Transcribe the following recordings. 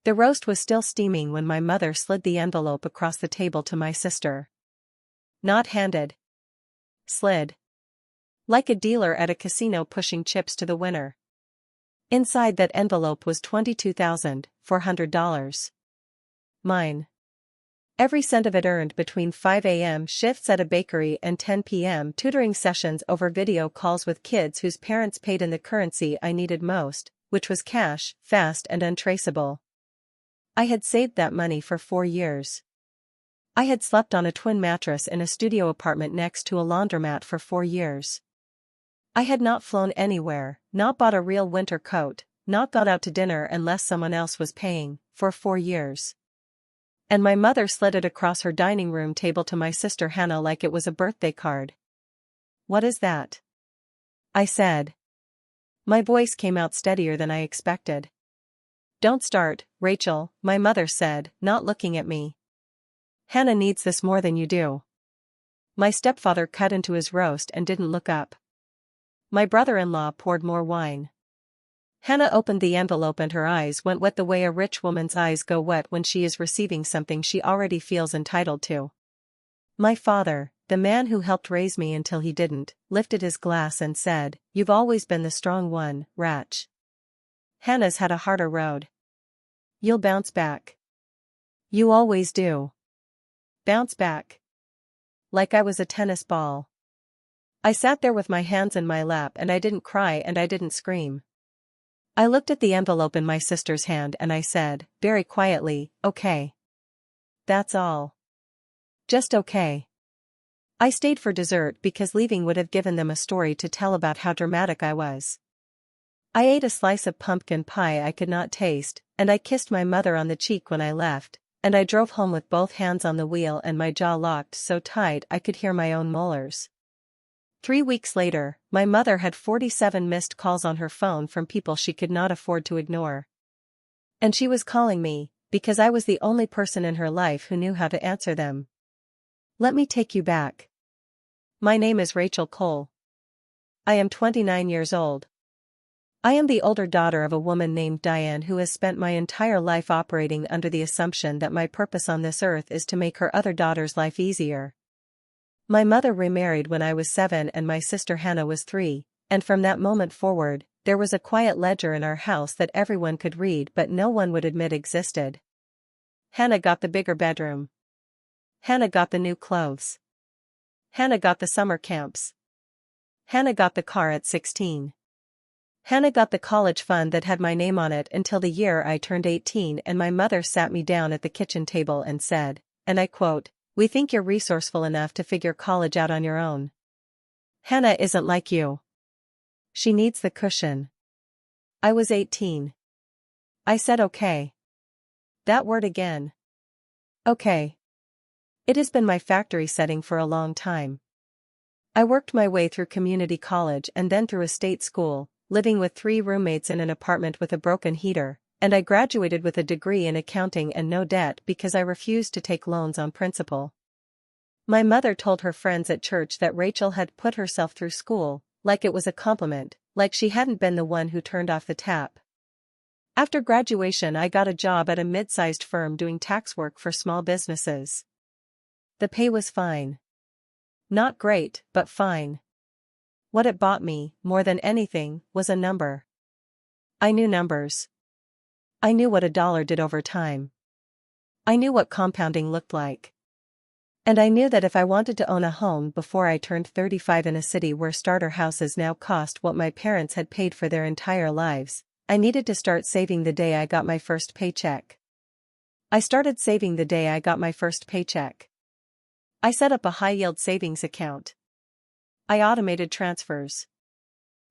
The roast was still steaming when my mother slid the envelope across the table to my sister. Not handed. Slid. Like a dealer at a casino pushing chips to the winner. Inside that envelope was $22,400. Mine. Every cent of it earned between 5 a.m. shifts at a bakery and 10 p.m. tutoring sessions over video calls with kids whose parents paid in the currency I needed most, which was cash, fast and untraceable. I had saved that money for 4 years. I had slept on a twin mattress in a studio apartment next to a laundromat for 4 years. I had not flown anywhere, not bought a real winter coat, not gone out to dinner unless someone else was paying, for 4 years. And my mother slid it across her dining room table to my sister Hannah like it was a birthday card. "What is that?" I said. My voice came out steadier than I expected. "Don't start, Rachel," my mother said, not looking at me. "Hannah needs this more than you do." My stepfather cut into his roast and didn't look up. My brother-in-law poured more wine. Hannah opened the envelope and her eyes went wet the way a rich woman's eyes go wet when she is receiving something she already feels entitled to. My father, the man who helped raise me until he didn't, lifted his glass and said, "You've always been the strong one, Rach. Hannah's had a harder road. You'll bounce back. You always do. Bounce back." Like I was a tennis ball. I sat there with my hands in my lap and I didn't cry and I didn't scream. I looked at the envelope in my sister's hand and I said, very quietly, "Okay. That's all. Just okay." I stayed for dessert because leaving would have given them a story to tell about how dramatic I was. I ate a slice of pumpkin pie I could not taste, and I kissed my mother on the cheek when I left, and I drove home with both hands on the wheel and my jaw locked so tight I could hear my own molars. 3 weeks later, my mother had 47 missed calls on her phone from people she could not afford to ignore. And she was calling me, because I was the only person in her life who knew how to answer them. Let me take you back. My name is Rachel Cole. I am 29 years old. I am the older daughter of a woman named Diane who has spent my entire life operating under the assumption that my purpose on this earth is to make her other daughter's life easier. My mother remarried when I was 7 and my sister Hannah was 3, and from that moment forward, there was a quiet ledger in our house that everyone could read but no one would admit existed. Hannah got the bigger bedroom. Hannah got the new clothes. Hannah got the summer camps. Hannah got the car at 16. Hannah got the college fund that had my name on it until the year I turned 18 and my mother sat me down at the kitchen table and said, and I quote, "We think you're resourceful enough to figure college out on your own. Hannah isn't like you. She needs the cushion." I was 18. I said okay. That word again. Okay. It has been my factory setting for a long time. I worked my way through community college and then through a state school, living with 3 roommates in an apartment with a broken heater, and I graduated with a degree in accounting and no debt because I refused to take loans on principle. My mother told her friends at church that Rachel had put herself through school, like it was a compliment, like she hadn't been the one who turned off the tap. After graduation I got a job at a mid-sized firm doing tax work for small businesses. The pay was fine. Not great, but fine. What it bought me, more than anything, was a number. I knew numbers. I knew what $1 did over time. I knew what compounding looked like. And I knew that if I wanted to own a home before I turned 35 in a city where starter houses now cost what my parents had paid for their entire lives, I needed to start saving the day I got my first paycheck. I started saving the day I got my first paycheck. I set up a high-yield savings account. I automated transfers.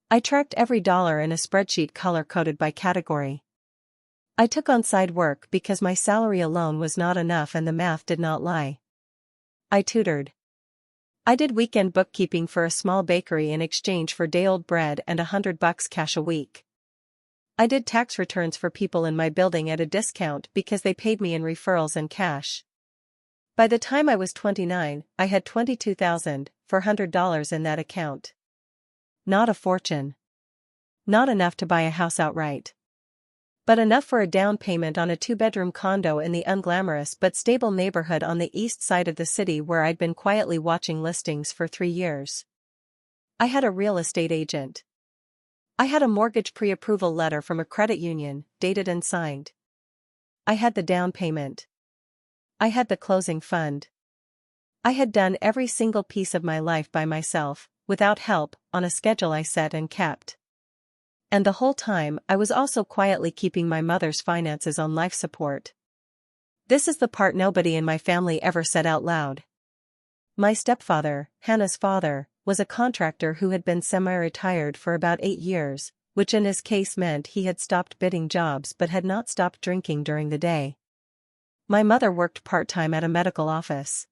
I tracked every dollar in a spreadsheet color-coded by category. I took on side work because my salary alone was not enough and the math did not lie. I tutored. I did weekend bookkeeping for a small bakery in exchange for day-old bread and $100 cash a week. I did tax returns for people in my building at a discount because they paid me in referrals and cash. By the time I was 29, I had $22,400 in that account. Not a fortune. Not enough to buy a house outright. But enough for a down payment on a 2-bedroom condo in the unglamorous but stable neighborhood on the east side of the city where I'd been quietly watching listings for 3 years. I had a real estate agent. I had a mortgage pre-approval letter from a credit union, dated and signed. I had the down payment. I had the closing fund. I had done every single piece of my life by myself, without help, on a schedule I set and kept. And the whole time I was also quietly keeping my mother's finances on life support. This is the part nobody in my family ever said out loud. My stepfather, Hannah's father, was a contractor who had been semi-retired for about 8 years, which in his case meant he had stopped bidding jobs but had not stopped drinking during the day. My mother worked part-time at a medical office.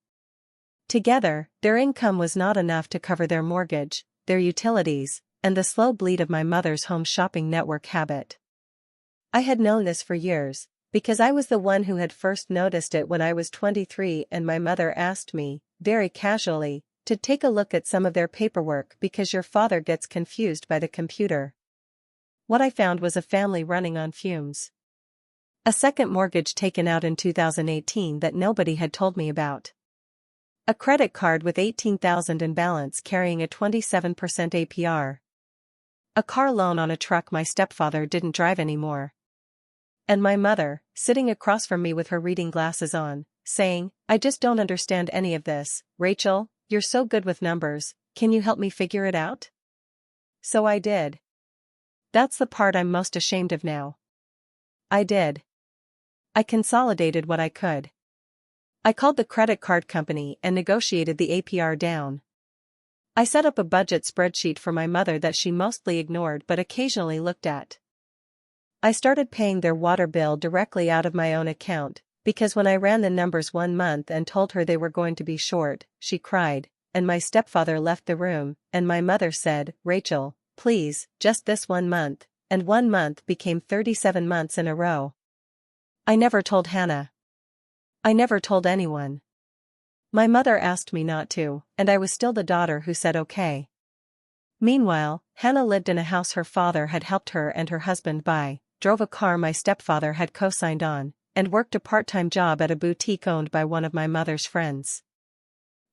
Together, their income was not enough to cover their mortgage, their utilities, and the slow bleed of my mother's home shopping network habit. I had known this for years, because I was the one who had first noticed it when I was 23 and my mother asked me, very casually, to take a look at some of their paperwork because your father gets confused by the computer. What I found was a family running on fumes. A second mortgage taken out in 2018 that nobody had told me about. A credit card with $18,000 in balance carrying a 27% APR. A car loan on a truck my stepfather didn't drive anymore. And my mother, sitting across from me with her reading glasses on, saying, "I just don't understand any of this, Rachel, you're so good with numbers, can you help me figure it out?" So I did. That's the part I'm most ashamed of now. I did. I consolidated what I could. I called the credit card company and negotiated the APR down. I set up a budget spreadsheet for my mother that she mostly ignored but occasionally looked at. I started paying their water bill directly out of my own account, because when I ran the numbers one month and told her they were going to be short, she cried, and my stepfather left the room, and my mother said, "Rachel, please, just this 1 month," and 1 month became 37 months in a row. I never told Hannah. I never told anyone. My mother asked me not to, and I was still the daughter who said okay. Meanwhile, Hannah lived in a house her father had helped her and her husband buy, drove a car my stepfather had co-signed on, and worked a part-time job at a boutique owned by one of my mother's friends.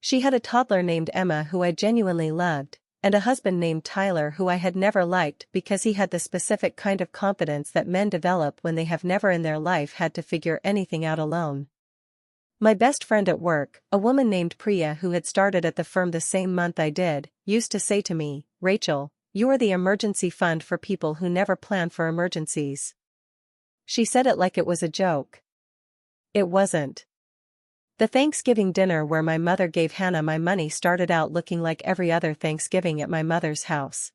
She had a toddler named Emma who I genuinely loved, and a husband named Tyler who I had never liked because he had the specific kind of confidence that men develop when they have never in their life had to figure anything out alone. My best friend at work, a woman named Priya who had started at the firm the same month I did, used to say to me, "Rachel, you are the emergency fund for people who never plan for emergencies." She said it like it was a joke. It wasn't. The Thanksgiving dinner where my mother gave Hannah my money started out looking like every other Thanksgiving at my mother's house.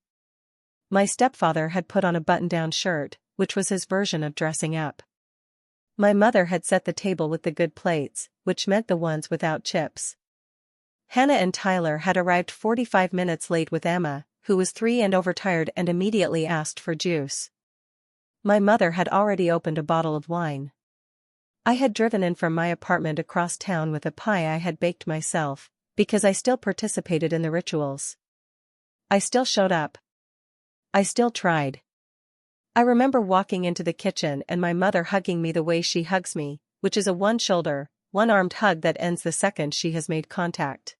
My stepfather had put on a button-down shirt, which was his version of dressing up. My mother had set the table with the good plates, which meant the ones without chips. Hannah and Tyler had arrived 45 minutes late with Emma, who was 3 and overtired and immediately asked for juice. My mother had already opened a bottle of wine. I had driven in from my apartment across town with a pie I had baked myself, because I still participated in the rituals. I still showed up. I still tried. I remember walking into the kitchen and my mother hugging me the way she hugs me, which is a one-shoulder, one-armed hug that ends the second she has made contact.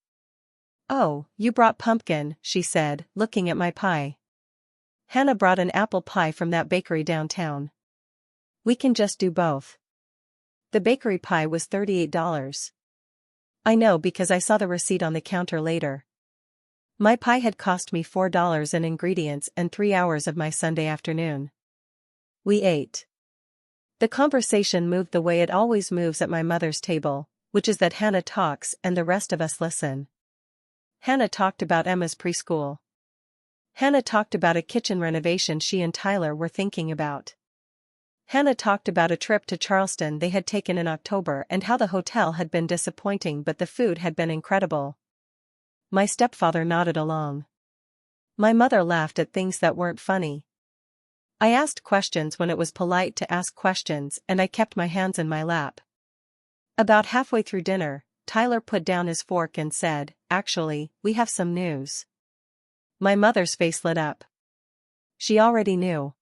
"Oh, you brought pumpkin," she said, looking at my pie. "Hannah brought an apple pie from that bakery downtown. We can just do both." The bakery pie was $38. I know because I saw the receipt on the counter later. My pie had cost me $4 in ingredients and 3 hours of my Sunday afternoon. We ate. The conversation moved the way it always moves at my mother's table, which is that Hannah talks and the rest of us listen. Hannah talked about Emma's preschool. Hannah talked about a kitchen renovation she and Tyler were thinking about. Hannah talked about a trip to Charleston they had taken in October and how the hotel had been disappointing but the food had been incredible. My stepfather nodded along. My mother laughed at things that weren't funny. I asked questions when it was polite to ask questions and I kept my hands in my lap. About halfway through dinner, Tyler put down his fork and said, "Actually, we have some news." My mother's face lit up. She already knew.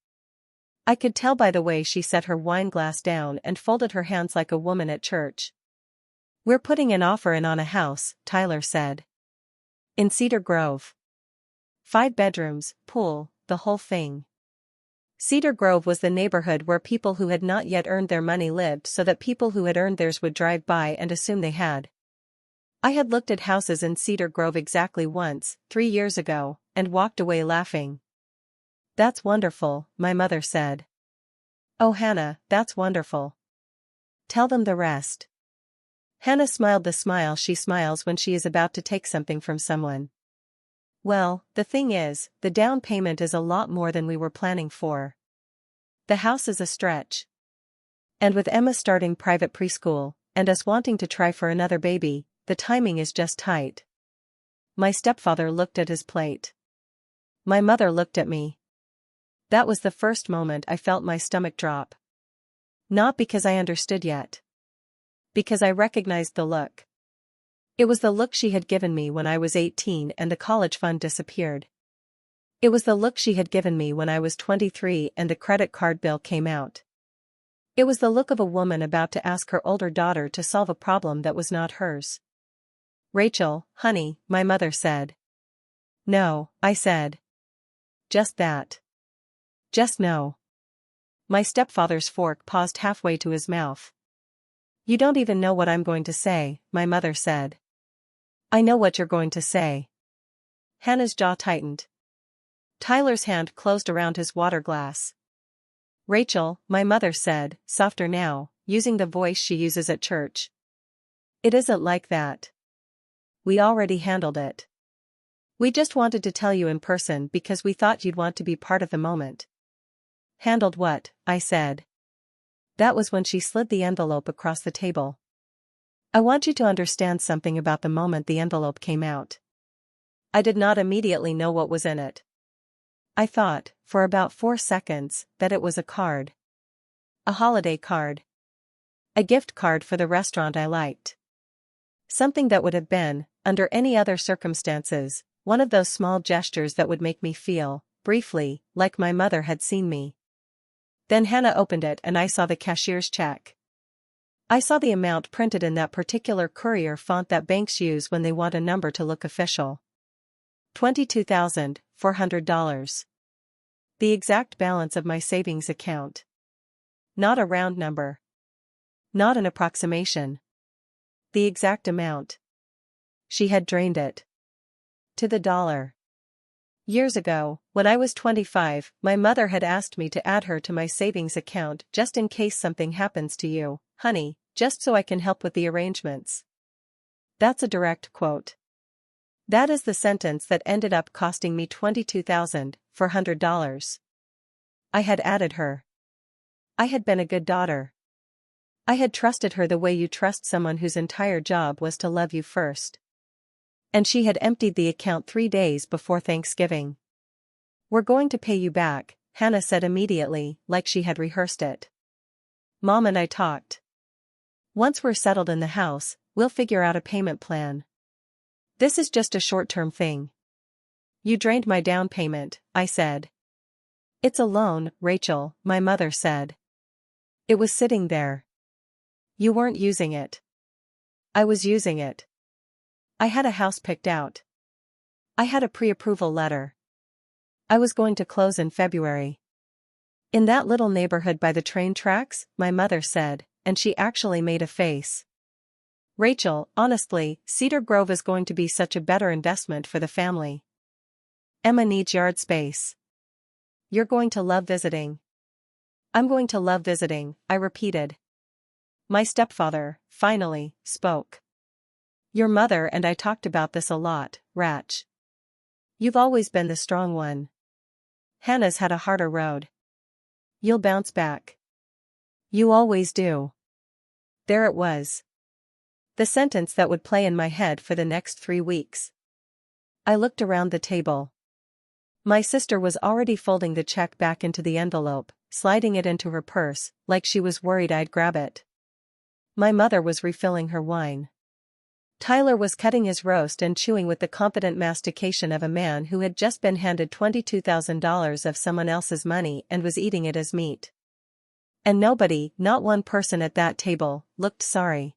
I could tell by the way she set her wine glass down and folded her hands like a woman at church. "We're putting an offer in on a house," Tyler said. "In Cedar Grove. 5 bedrooms, pool, the whole thing." Cedar Grove was the neighborhood where people who had not yet earned their money lived so that people who had earned theirs would drive by and assume they had. I had looked at houses in Cedar Grove exactly once, 3 years ago, and walked away laughing. "That's wonderful," my mother said. "Oh Hannah, that's wonderful. Tell them the rest." Hannah smiled the smile she smiles when she is about to take something from someone. "Well, the thing is, the down payment is a lot more than we were planning for. The house is a stretch. And with Emma starting private preschool, and us wanting to try for another baby, the timing is just tight." My stepfather looked at his plate. My mother looked at me. That was the first moment I felt my stomach drop. Not because I understood yet. Because I recognized the look. It was the look she had given me when I was 18 and the college fund disappeared. It was the look she had given me when I was 23 and the credit card bill came out. It was the look of a woman about to ask her older daughter to solve a problem that was not hers. "Rachel, honey," my mother said. "No," I said. "Just that. Just no." My stepfather's fork paused halfway to his mouth. "You don't even know what I'm going to say," my mother said. "I know what you're going to say." Hannah's jaw tightened. Tyler's hand closed around his water glass. "Rachel," my mother said, softer now, using the voice she uses at church. "It isn't like that. We already handled it. We just wanted to tell you in person because we thought you'd want to be part of the moment." "Handled what?" I said. That was when she slid the envelope across the table. "I want you to understand something about the moment the envelope came out. I did not immediately know what was in it. I thought, for about 4 seconds, that it was a card. A holiday card. A gift card for the restaurant I liked. Something that would have been, under any other circumstances, one of those small gestures that would make me feel, briefly, like my mother had seen me. Then Hannah opened it and I saw the cashier's check. I saw the amount printed in that particular courier font that banks use when they want a number to look official. $22,400. The exact balance of my savings account. Not a round number. Not an approximation. The exact amount. She had drained it. To the dollar. Years ago, when I was 25, my mother had asked me to add her to my savings account just in case something happens to you, honey, just so I can help with the arrangements. That's a direct quote. That is the sentence that ended up costing me $22,400. I had added her. I had been a good daughter. I had trusted her the way you trust someone whose entire job was to love you first. And she had emptied the account 3 days before Thanksgiving. "We're going to pay you back," Hannah said immediately, like she had rehearsed it. "Mom and I talked. Once we're settled in the house, we'll figure out a payment plan. This is just a short-term thing." "You drained my down payment," I said. "It's a loan, Rachel," my mother said. "It was sitting there. You weren't using it." "I was using it. I had a house picked out. I had a pre-approval letter. I was going to close in February. In that little neighborhood by the train tracks," my mother said, and she actually made a face. "Rachel, honestly, Cedar Grove is going to be such a better investment for the family. Emma needs yard space. You're going to love visiting." "I'm going to love visiting," I repeated. My stepfather, finally, spoke. "Your mother and I talked about this a lot, Rach. You've always been the strong one. Hannah's had a harder road. You'll bounce back. You always do." There it was. The sentence that would play in my head for the next 3 weeks. I looked around the table. My sister was already folding the check back into the envelope, sliding it into her purse, like she was worried I'd grab it. My mother was refilling her wine. Tyler was cutting his roast and chewing with the confident mastication of a man who had just been handed $22,000 of someone else's money and was eating it as meat. And nobody, not one person at that table, looked sorry.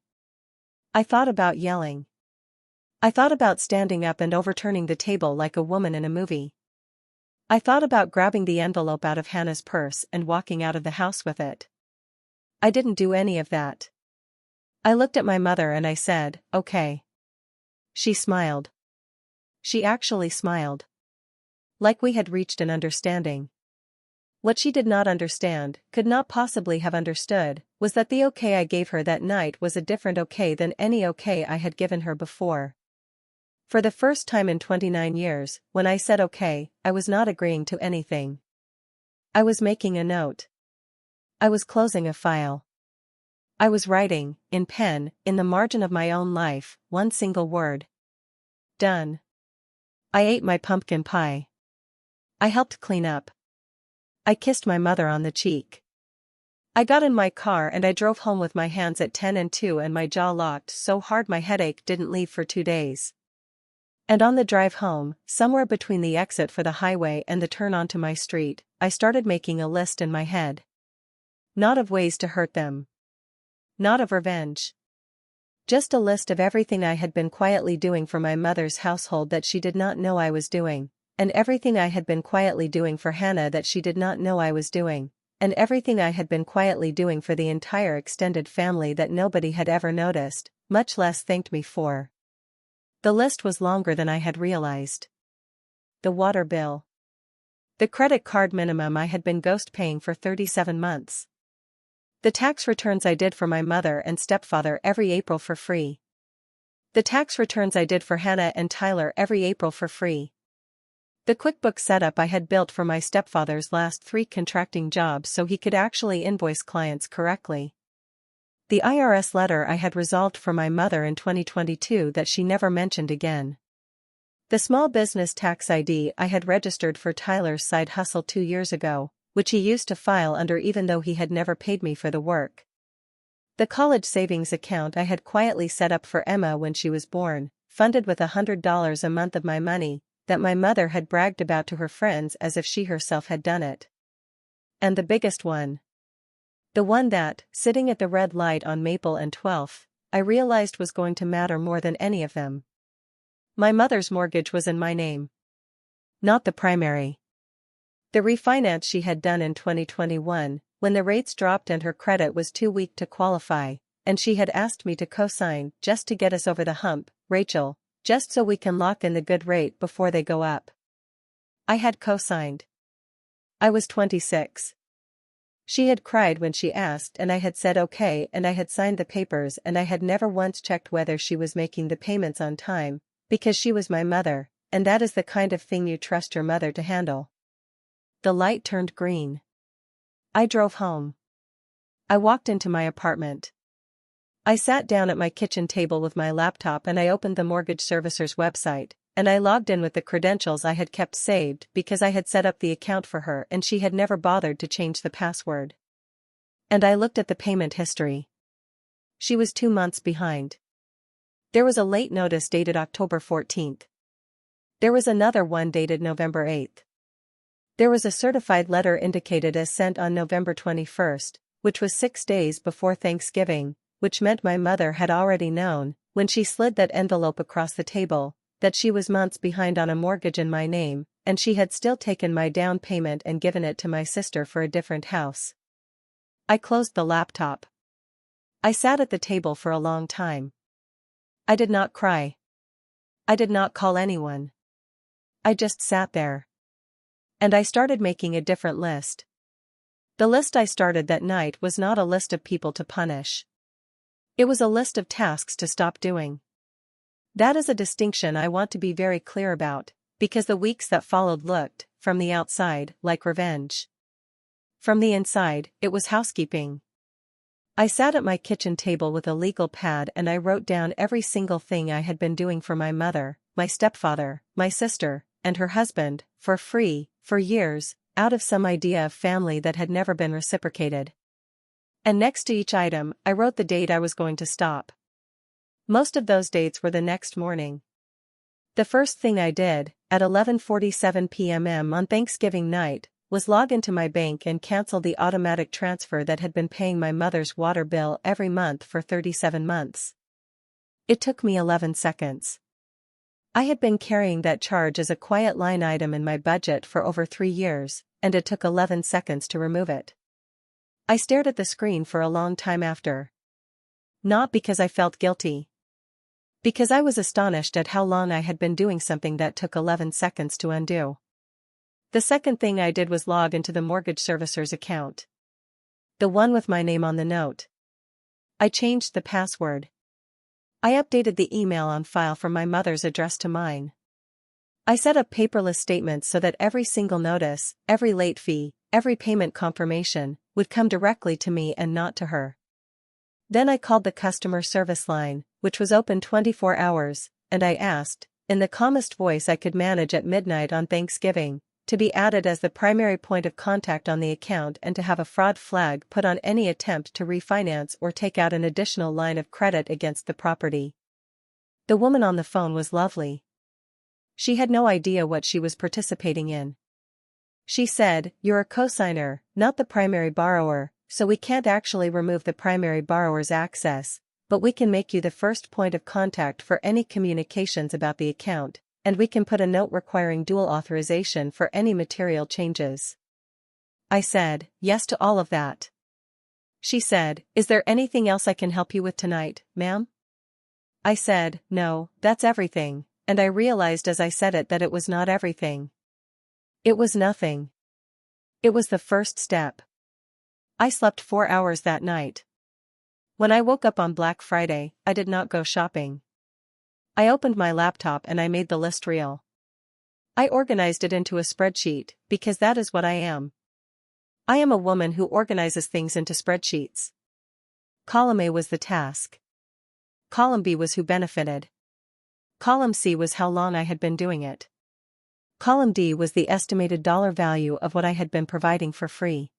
I thought about yelling. I thought about standing up and overturning the table like a woman in a movie. I thought about grabbing the envelope out of Hannah's purse and walking out of the house with it. I didn't do any of that. I looked at my mother and I said, "Okay." She smiled. She actually smiled. Like we had reached an understanding. What she did not understand, could not possibly have understood, was that the okay I gave her that night was a different okay than any okay I had given her before. For the first time in 29 years, when I said okay, I was not agreeing to anything. I was making a note. I was closing a file. I was writing, in pen, in the margin of my own life, one single word. Done. I ate my pumpkin pie. I helped clean up. I kissed my mother on the cheek. I got in my car and I drove home with my hands at 10 and 2 and my jaw locked so hard my headache didn't leave for 2 days. And on the drive home, somewhere between the exit for the highway and the turn onto my street, I started making a list in my head. Not of ways to hurt them. Not of revenge. Just a list of everything I had been quietly doing for my mother's household that she did not know I was doing, and everything I had been quietly doing for Hannah that she did not know I was doing, and everything I had been quietly doing for the entire extended family that nobody had ever noticed, much less thanked me for. The list was longer than I had realized. The water bill. The credit card minimum I had been ghost paying for 37 months. The tax returns I did for my mother and stepfather every April for free. The tax returns I did for Hannah and Tyler every April for free. The QuickBooks setup I had built for my stepfather's last 3 contracting jobs so he could actually invoice clients correctly. The IRS letter I had resolved for my mother in 2022 that she never mentioned again. The small business tax ID I had registered for Tyler's side hustle 2 years ago, which he used to file under even though he had never paid me for the work. The college savings account I had quietly set up for Emma when she was born, funded with $100 a month of my money, that my mother had bragged about to her friends as if she herself had done it. And the biggest one. The one that, sitting at the red light on Maple and 12th, I realized was going to matter more than any of them. My mother's mortgage was in my name. Not the primary. The refinance she had done in 2021, when the rates dropped and her credit was too weak to qualify, and she had asked me to co-sign just to get us over the hump, Rachel, just so we can lock in the good rate before they go up. I had co-signed. I was 26. She had cried when she asked and I had said okay and I had signed the papers and I had never once checked whether she was making the payments on time, because she was my mother, and that is the kind of thing you trust your mother to handle. The light turned green. I drove home. I walked into my apartment. I sat down at my kitchen table with my laptop and I opened the mortgage servicer's website, and I logged in with the credentials I had kept saved because I had set up the account for her and she had never bothered to change the password. And I looked at the payment history. She was 2 months behind. There was a late notice dated October 14th. There was another one dated November 8th. There was a certified letter indicated as sent on November 21st, which was 6 days before Thanksgiving, which meant my mother had already known, when she slid that envelope across the table, that she was months behind on a mortgage in my name, and she had still taken my down payment and given it to my sister for a different house. I closed the laptop. I sat at the table for a long time. I did not cry. I did not call anyone. I just sat there. And I started making a different list. The list I started that night was not a list of people to punish. It was a list of tasks to stop doing. That is a distinction I want to be very clear about, because the weeks that followed looked, from the outside, like revenge. From the inside, it was housekeeping. I sat at my kitchen table with a legal pad and I wrote down every single thing I had been doing for my mother, my stepfather, my sister, and her husband, for free, for years, out of some idea of family that had never been reciprocated. And next to each item, I wrote the date I was going to stop. Most of those dates were the next morning. The first thing I did, at 11:47 p.m. on Thanksgiving night, was log into my bank and cancel the automatic transfer that had been paying my mother's water bill every month for 37 months. It took me 11 seconds. I had been carrying that charge as a quiet line item in my budget for over 3 years, and it took 11 seconds to remove it. I stared at the screen for a long time after. Not because I felt guilty. Because I was astonished at how long I had been doing something that took 11 seconds to undo. The second thing I did was log into the mortgage servicer's account. The one with my name on the note. I changed the password. I updated the email on file from my mother's address to mine. I set up paperless statements so that every single notice, every late fee, every payment confirmation, would come directly to me and not to her. Then I called the customer service line, which was open 24 hours, and I asked, in the calmest voice I could manage at midnight on Thanksgiving, to be added as the primary point of contact on the account and to have a fraud flag put on any attempt to refinance or take out an additional line of credit against the property. The woman on the phone was lovely. She had no idea what she was participating in. She said, "You're a cosigner, not the primary borrower, so we can't actually remove the primary borrower's access, but we can make you the first point of contact for any communications about the account, and we can put a note requiring dual authorization for any material changes." I said, yes to all of that. She said, "Is there anything else I can help you with tonight, ma'am?" I said, "No, that's everything," and I realized as I said it that it was not everything. It was nothing. It was the first step. I slept 4 hours that night. When I woke up on Black Friday, I did not go shopping. I opened my laptop and I made the list real. I organized it into a spreadsheet, because that is what I am. I am a woman who organizes things into spreadsheets. Column A was the task. Column B was who benefited. Column C was how long I had been doing it. Column D was the estimated dollar value of what I had been providing for free.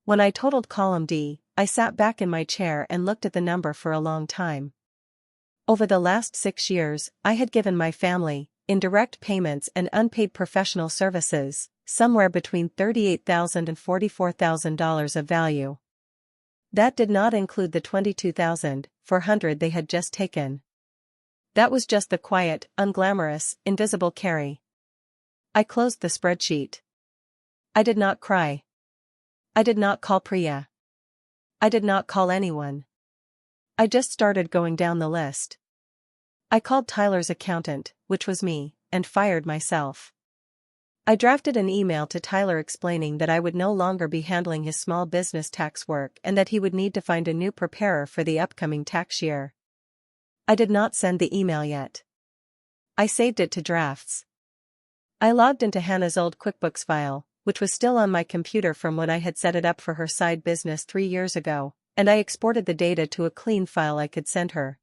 When I totaled column D, I sat back in my chair and looked at the number for a long time. Over the last 6 years, I had given my family, in direct payments and unpaid professional services, somewhere between $38,000 and $44,000 of value. That did not include the $22,400 they had just taken. That was just the quiet, unglamorous, invisible carry. I closed the spreadsheet. I did not cry. I did not call Priya. I did not call anyone. I just started going down the list. I called Tyler's accountant, which was me, and fired myself. I drafted an email to Tyler explaining that I would no longer be handling his small business tax work and that he would need to find a new preparer for the upcoming tax year. I did not send the email yet. I saved it to drafts. I logged into Hannah's old QuickBooks file, which was still on my computer from when I had set it up for her side business 3 years ago, and I exported the data to a clean file I could send her.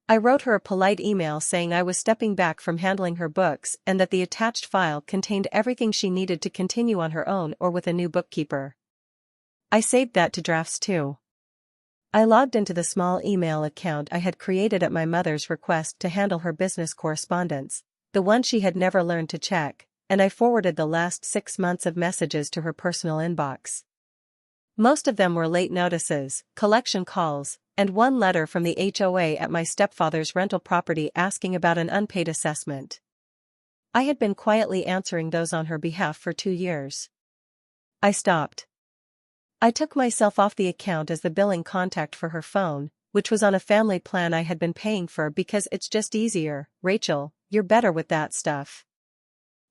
I wrote her a polite email saying I was stepping back from handling her books and that the attached file contained everything she needed to continue on her own or with a new bookkeeper. I saved that to drafts too. I logged into the small email account I had created at my mother's request to handle her business correspondence, the one she had never learned to check, and I forwarded the last 6 months of messages to her personal inbox. Most of them were late notices, collection calls, and one letter from the HOA at my stepfather's rental property asking about an unpaid assessment. I had been quietly answering those on her behalf for 2 years. I stopped. I took myself off the account as the billing contact for her phone, which was on a family plan I had been paying for because it's just easier. Rachel, you're better with that stuff.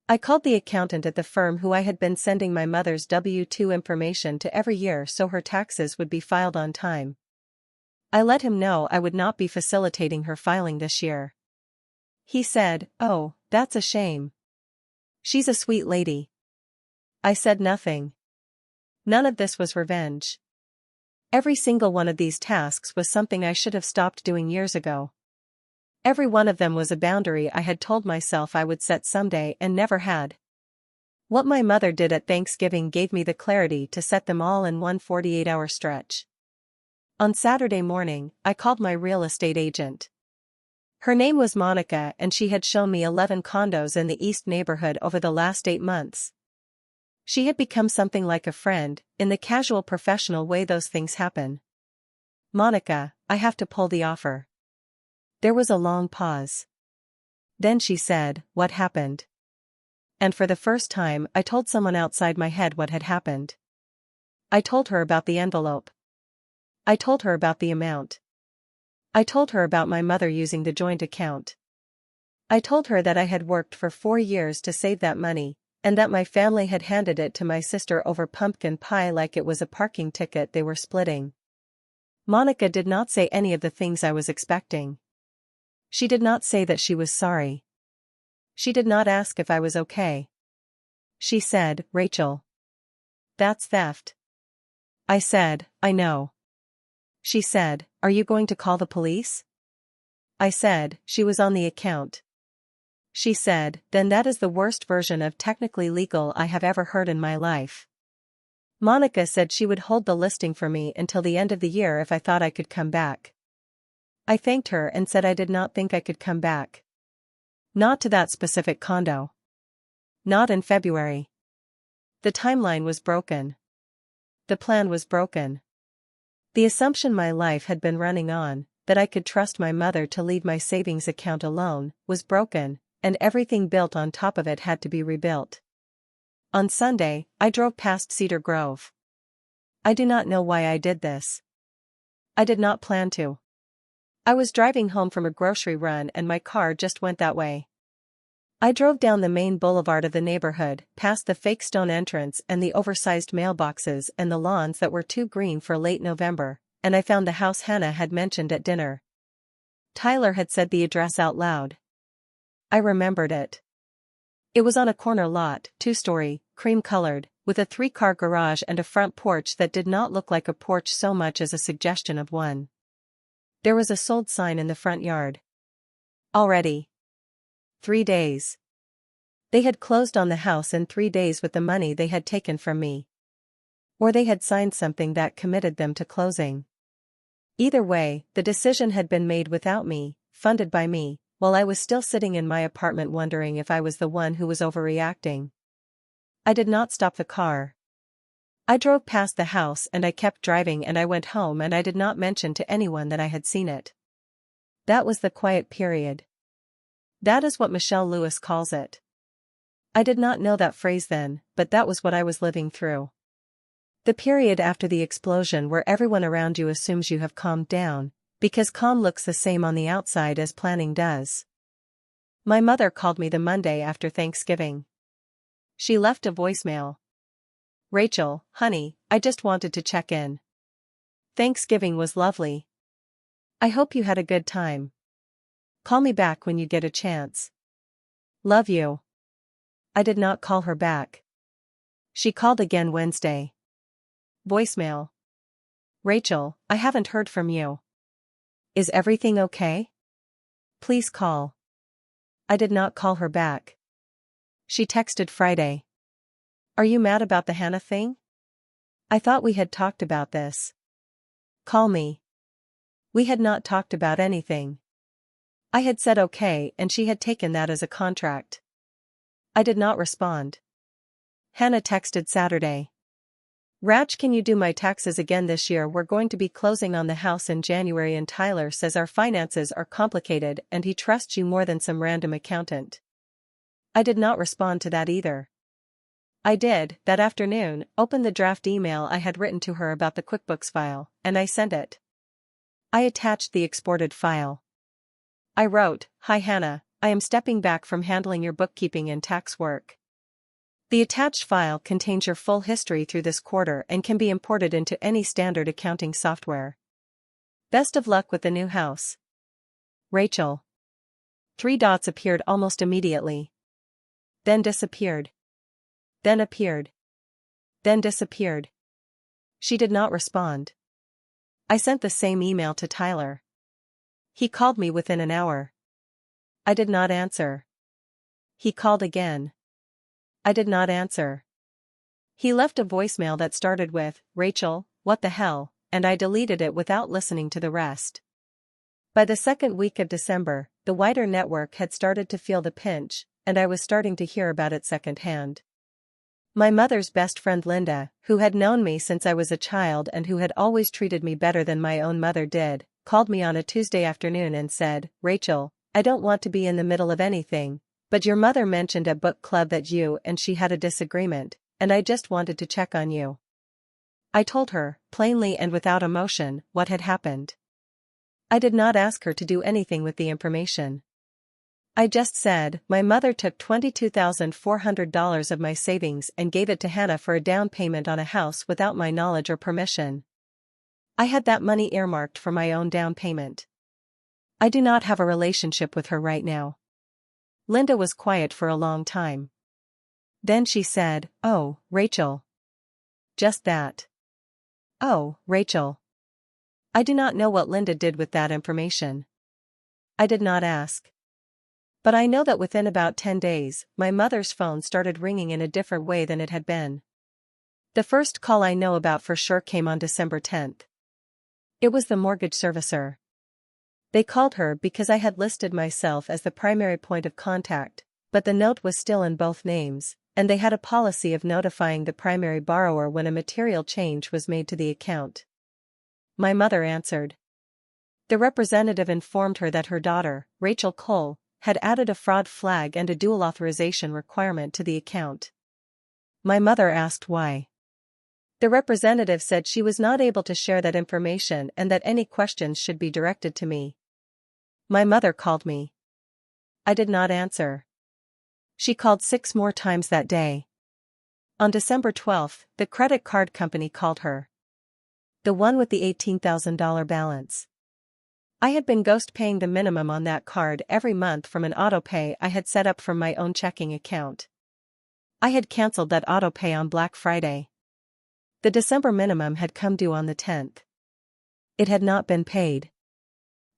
I called the accountant at the firm who I had been sending my mother's W-2 information to every year so her taxes would be filed on time. I let him know I would not be facilitating her filing this year. He said, "Oh, that's a shame. She's a sweet lady." I said nothing. None of this was revenge. Every single one of these tasks was something I should have stopped doing years ago. Every one of them was a boundary I had told myself I would set someday and never had. What my mother did at Thanksgiving gave me the clarity to set them all in one 48-hour stretch. On Saturday morning, I called my real estate agent. Her name was Monica and she had shown me 11 condos in the East neighborhood over the last 8 months. She had become something like a friend, in the casual professional way those things happen. Monica, I have to pull the offer. There was a long pause. Then she said, what happened? And for the first time I told someone outside my head what had happened. I told her about the envelope. I told her about the amount. I told her about my mother using the joint account. I told her that I had worked for 4 years to save that money, and that my family had handed it to my sister over pumpkin pie like it was a parking ticket they were splitting. Monica did not say any of the things I was expecting. She did not say that she was sorry. She did not ask if I was okay. She said, Rachel. That's theft. I said, I know. She said, are you going to call the police? I said, she was on the account. She said, then that is the worst version of technically legal I have ever heard in my life. Monica said she would hold the listing for me until the end of the year if I thought I could come back. I thanked her and said I did not think I could come back. Not to that specific condo. Not in February. The timeline was broken. The plan was broken. The assumption my life had been running on, that I could trust my mother to leave my savings account alone, was broken, and everything built on top of it had to be rebuilt. On Sunday, I drove past Cedar Grove. I do not know why I did this. I did not plan to. I was driving home from a grocery run and my car just went that way. I drove down the main boulevard of the neighborhood, past the fake stone entrance and the oversized mailboxes and the lawns that were too green for late November, and I found the house Hannah had mentioned at dinner. Tyler had said the address out loud. I remembered it. It was on a corner lot, 2-story, cream-colored, with a 3-car garage and a front porch that did not look like a porch so much as a suggestion of one. There was a sold sign in the front yard. Already. 3 days. They had closed on the house in 3 days with the money they had taken from me. Or they had signed something that committed them to closing. Either way, the decision had been made without me, funded by me, while I was still sitting in my apartment wondering if I was the one who was overreacting. I did not stop the car. I drove past the house and I kept driving and I went home and I did not mention to anyone that I had seen it. That was the quiet period. That is what Michelle Lewis calls it. I did not know that phrase then, but that was what I was living through. The period after the explosion where everyone around you assumes you have calmed down, because calm looks the same on the outside as planning does. My mother called me the Monday after Thanksgiving. She left a voicemail. Rachel, honey, I just wanted to check in. Thanksgiving was lovely. I hope you had a good time. Call me back when you get a chance. Love you. I did not call her back. She called again Wednesday. Voicemail. Rachel, I haven't heard from you. Is everything okay? Please call. I did not call her back. She texted Friday. Are you mad about the Hannah thing? I thought we had talked about this. Call me. We had not talked about anything. I had said okay and she had taken that as a contract. I did not respond. Hannah texted Saturday. Rach, can you do my taxes again this year? We're going to be closing on the house in January and Tyler says our finances are complicated and he trusts you more than some random accountant. I did not respond to that either. I did, that afternoon, open the draft email I had written to her about the QuickBooks file, and I sent it. I attached the exported file. I wrote, Hi Hannah, I am stepping back from handling your bookkeeping and tax work. The attached file contains your full history through this quarter and can be imported into any standard accounting software. Best of luck with the new house. Rachel. 3 dots appeared almost immediately. Then disappeared. Then appeared. Then disappeared. She did not respond. I sent the same email to Tyler. He called me within an hour. I did not answer. He called again. I did not answer. He left a voicemail that started with, Rachel, what the hell, and I deleted it without listening to the rest. By the second week of December, the wider network had started to feel the pinch, and I was starting to hear about it secondhand. My mother's best friend Linda, who had known me since I was a child and who had always treated me better than my own mother did, called me on a Tuesday afternoon and said, "Rachel, I don't want to be in the middle of anything, but your mother mentioned at book club that you and she had a disagreement, and I just wanted to check on you." I told her, plainly and without emotion, what had happened. I did not ask her to do anything with the information. I just said, my mother took $22,400 of my savings and gave it to Hannah for a down payment on a house without my knowledge or permission. I had that money earmarked for my own down payment. I do not have a relationship with her right now. Linda was quiet for a long time. Then she said, "Oh, Rachel." Just that. "Oh, Rachel." I do not know what Linda did with that information. I did not ask. But I know that within about 10 days, my mother's phone started ringing in a different way than it had been. The first call I know about for sure came on December 10th. It was the mortgage servicer. They called her because I had listed myself as the primary point of contact, but the note was still in both names, and they had a policy of notifying the primary borrower when a material change was made to the account. My mother answered. The representative informed her that her daughter, Rachel Cole, had added a fraud flag and a dual authorization requirement to the account. My mother asked why. The representative said she was not able to share that information and that any questions should be directed to me. My mother called me. I did not answer. She called 6 more times that day. On December 12th, the credit card company called her. The one with the $18,000 balance. I had been ghost paying the minimum on that card every month from an autopay I had set up from my own checking account. I had canceled that autopay on Black Friday. The December minimum had come due on the 10th. It had not been paid.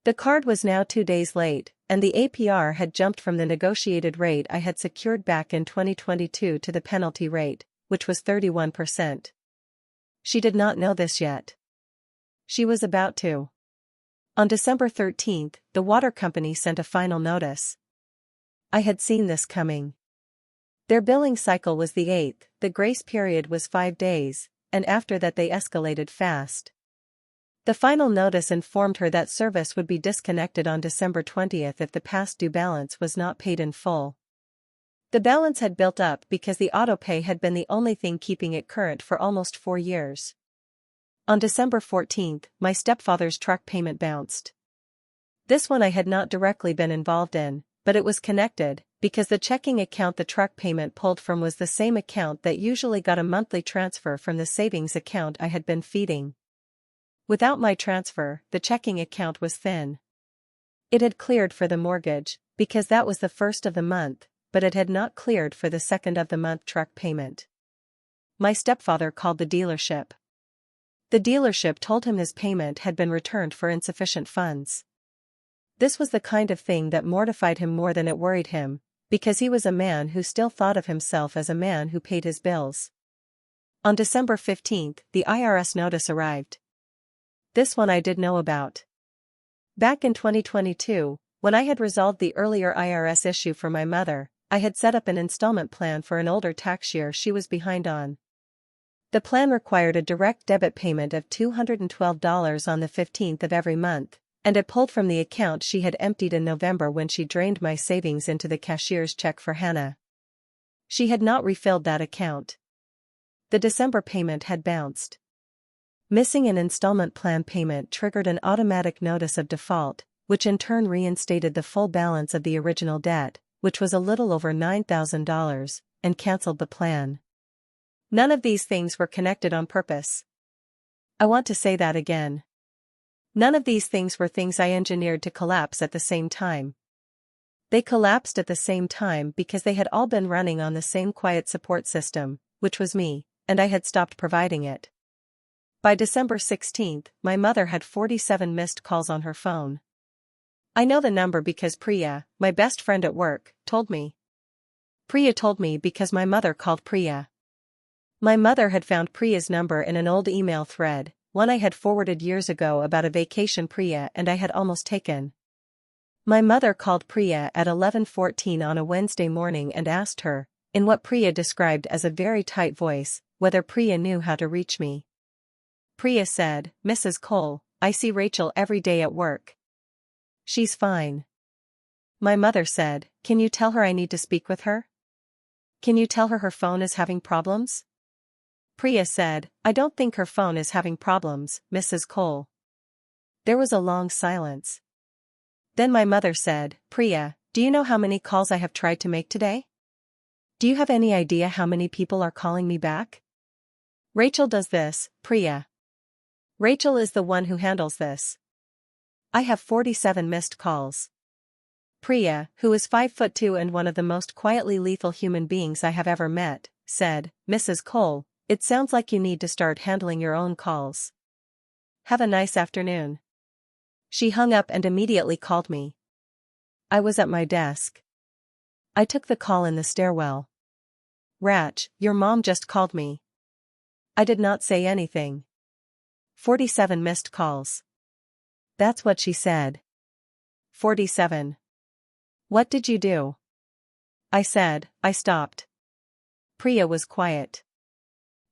The card was now 2 days late, and the APR had jumped from the negotiated rate I had secured back in 2022 to the penalty rate, which was 31%. She did not know this yet. She was about to. On December 13th, the water company sent a final notice. I had seen this coming. Their billing cycle was the 8th, the grace period was 5 days, and after that they escalated fast. The final notice informed her that service would be disconnected on December 20th if the past due balance was not paid in full. The balance had built up because the autopay had been the only thing keeping it current for almost 4 years. On December 14th, my stepfather's truck payment bounced. This one I had not directly been involved in, but it was connected, because the checking account the truck payment pulled from was the same account that usually got a monthly transfer from the savings account I had been feeding. Without my transfer, the checking account was thin. It had cleared for the mortgage, because that was the first of the month, but it had not cleared for the second of the month truck payment. My stepfather called the dealership. The dealership told him his payment had been returned for insufficient funds. This was the kind of thing that mortified him more than it worried him, because he was a man who still thought of himself as a man who paid his bills. On December 15th, the IRS notice arrived. This one I did know about. Back in 2022, when I had resolved the earlier IRS issue for my mother, I had set up an installment plan for an older tax year she was behind on. The plan required a direct debit payment of $212 on the 15th of every month, and it pulled from the account she had emptied in November when she drained my savings into the cashier's check for Hannah. She had not refilled that account. The December payment had bounced. Missing an installment plan payment triggered an automatic notice of default, which in turn reinstated the full balance of the original debt, which was a little over $9,000, and canceled the plan. None of these things were connected on purpose. I want to say that again. None of these things were things I engineered to collapse at the same time. They collapsed at the same time because they had all been running on the same quiet support system, which was me, and I had stopped providing it. By December 16th, my mother had 47 missed calls on her phone. I know the number because Priya, my best friend at work, told me. Priya told me because my mother called Priya. My mother had found Priya's number in an old email thread, one I had forwarded years ago about a vacation Priya and I had almost taken. My mother called Priya at 11:14 on a Wednesday morning and asked her, in what Priya described as a very tight voice, whether Priya knew how to reach me. Priya said, "Mrs. Cole, I see Rachel every day at work. She's fine." My mother said, "Can you tell her I need to speak with her? Can you tell her her phone is having problems?" Priya said, "I don't think her phone is having problems, Mrs. Cole." There was a long silence. Then my mother said, "Priya, do you know how many calls I have tried to make today? Do you have any idea how many people are calling me back? Rachel does this, Priya. Rachel is the one who handles this. I have 47 missed calls." Priya, who is 5'2" and one of the most quietly lethal human beings I have ever met, said, "Mrs. Cole, it sounds like you need to start handling your own calls. Have a nice afternoon." She hung up and immediately called me. I was at my desk. I took the call in the stairwell. "Rach, your mom just called me." I did not say anything. 47 missed calls. That's what she said. 47. What did you do? I said, "I stopped." Priya was quiet.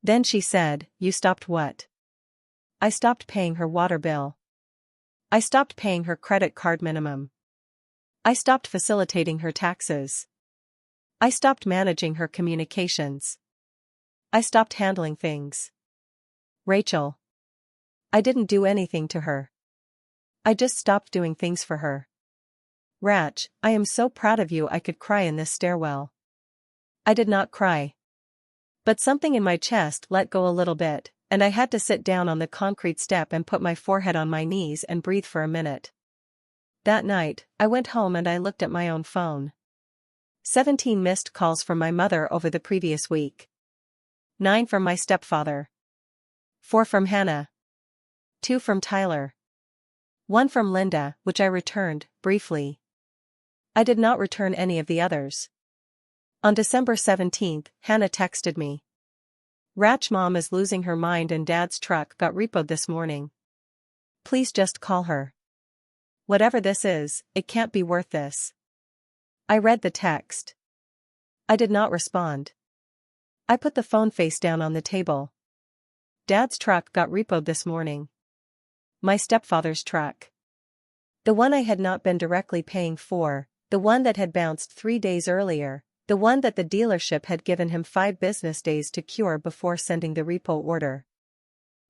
Then she said, "You stopped what?" I stopped paying her water bill. I stopped paying her credit card minimum. I stopped facilitating her taxes. I stopped managing her communications. I stopped handling things. Rachel. I didn't do anything to her. I just stopped doing things for her. Rach, I am so proud of you. I could cry in this stairwell. I did not cry. But something in my chest let go a little bit, and I had to sit down on the concrete step and put my forehead on my knees and breathe for a minute. That night, I went home and I looked at my own phone. 17 missed calls from my mother over the previous week. 9 from my stepfather. 4 from Hannah. 2 from Tyler. 1 from Linda, which I returned, briefly. I did not return any of the others. On December 17th, Hannah texted me. "Rach, mom is losing her mind and dad's truck got repoed this morning. Please just call her. Whatever this is, it can't be worth this." I read the text. I did not respond. I put the phone face down on the table. Dad's truck got repoed this morning. My stepfather's truck. The one I had not been directly paying for, the one that had bounced 3 days earlier, the one that the dealership had given him 5 business days to cure before sending the repo order.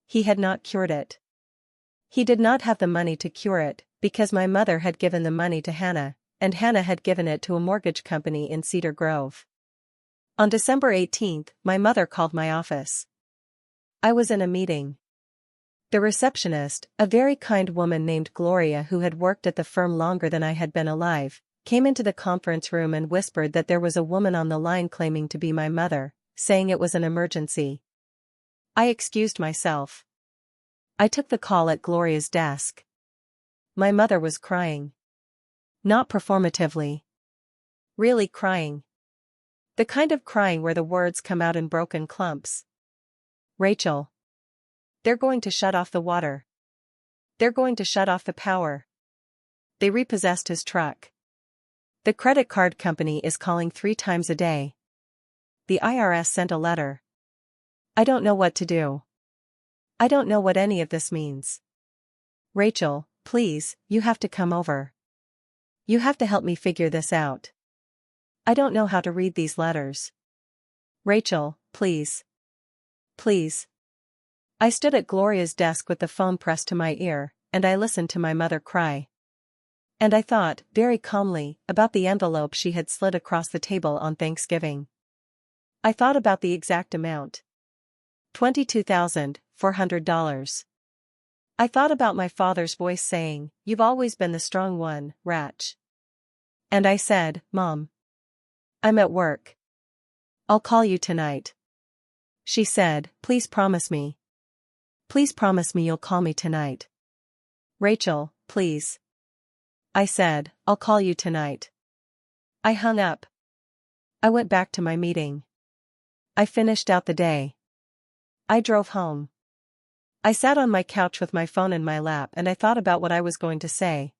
He had not cured it. He did not have the money to cure it, because my mother had given the money to Hannah, and Hannah had given it to a mortgage company in Cedar Grove. On December 18th, my mother called my office. I was in a meeting. The receptionist, a very kind woman named Gloria who had worked at the firm longer than I had been alive, came into the conference room and whispered that there was a woman on the line claiming to be my mother, saying it was an emergency. I excused myself. I took the call at Gloria's desk. My mother was crying. Not performatively. Really crying. The kind of crying where the words come out in broken clumps. "Rachel. They're going to shut off the water. They're going to shut off the power. They repossessed his truck. The credit card company is calling 3 times a day. The IRS sent a letter. I don't know what to do. I don't know what any of this means. Rachel, please, you have to come over. You have to help me figure this out. I don't know how to read these letters. Rachel, please. Please." I stood at Gloria's desk with the phone pressed to my ear, and I listened to my mother cry. And I thought, very calmly, about the envelope she had slid across the table on Thanksgiving. I thought about the exact amount. $22,400. I thought about my father's voice saying, "You've always been the strong one, Rach." And I said, "Mom. I'm at work. I'll call you tonight." She said, "Please promise me. Please promise me you'll call me tonight." "Rachel, please." I said, "I'll call you tonight." I hung up. I went back to my meeting. I finished out the day. I drove home. I sat on my couch with my phone in my lap and I thought about what I was going to say.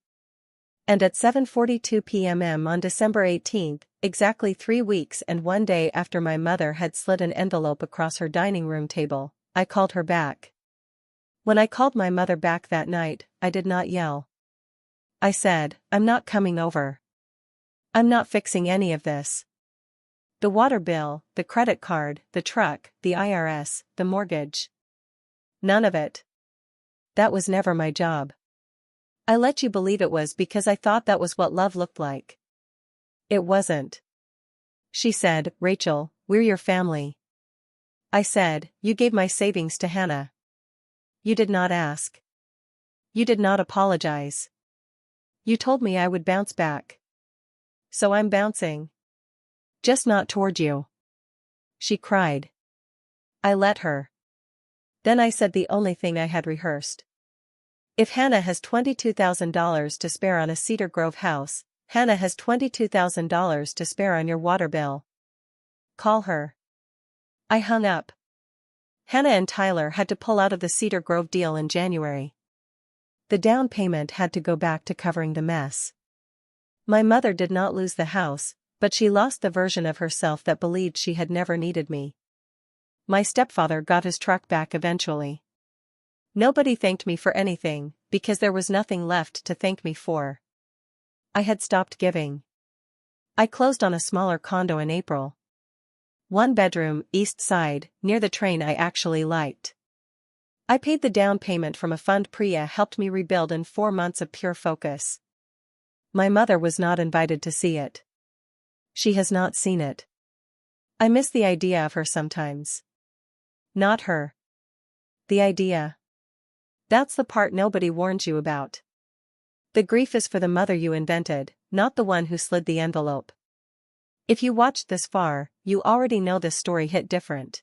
And at 7:42 p.m. on December 18th, exactly 3 weeks and 1 day after my mother had slid an envelope across her dining room table, I called her back. When I called my mother back that night, I did not yell. I said, "I'm not coming over. I'm not fixing any of this. The water bill, the credit card, the truck, the IRS, the mortgage. None of it. That was never my job. I let you believe it was because I thought that was what love looked like. It wasn't." She said, "Rachel, we're your family." I said, "You gave my savings to Hannah. You did not ask. You did not apologize. You told me I would bounce back. So I'm bouncing. Just not toward you." She cried. I let her. Then I said the only thing I had rehearsed. If Hannah has $22,000 to spare on a Cedar Grove house, Hannah has $22,000 to spare on your water bill. Call her. I hung up. Hannah and Tyler had to pull out of the Cedar Grove deal in January. The down payment had to go back to covering the mess. My mother did not lose the house, but she lost the version of herself that believed she had never needed me. My stepfather got his truck back eventually. Nobody thanked me for anything, because there was nothing left to thank me for. I had stopped giving. I closed on a smaller condo in April. 1 bedroom, east side, near the train I actually liked. I paid the down payment from a fund Priya helped me rebuild in 4 months of pure focus. My mother was not invited to see it. She has not seen it. I miss the idea of her sometimes. Not her. The idea. That's the part nobody warns you about. The grief is for the mother you invented, not the one who slid the envelope. If you watched this far, you already know this story hit different.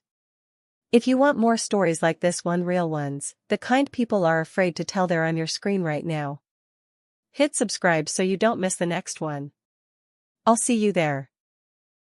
If you want more stories like this one, real ones, the kind people are afraid to tell, they're on your screen right now. Hit subscribe so you don't miss the next one. I'll see you there.